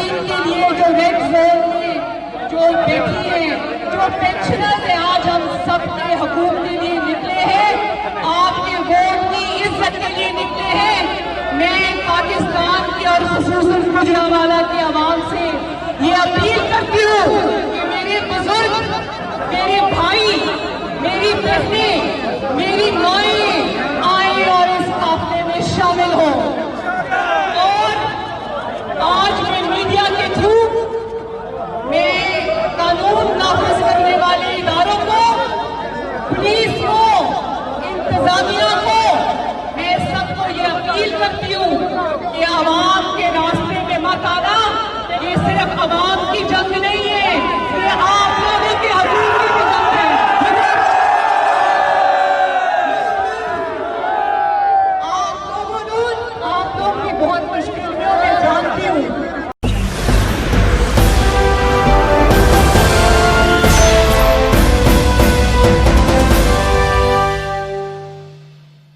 खातन के लिए जो रेड जोन में जो बैठी है, जो पेंशनर है, आज हम सबके हकूक के लिए निकले हैं, आपके वोट की इज्जत के लिए निकले हैं। मैं पाकिस्तान की और खुसूसन गुजरांवाला की आवाम से ये अपील करती हूँ कि मेरे बुजुर्ग, मेरे भाई, मेरी बहनें, मेरी माएं आए और इस काफले में शामिल हो। और आज मैं मीडिया के थ्रू मैं कानून नाफिज करने वाले इदारों को, पुलिस को, इंतजामिया को, मैं सबको ये अपील करती हूँ कि आवाम के रास्ते में मत आना। ये सिर्फ आवाम की जंग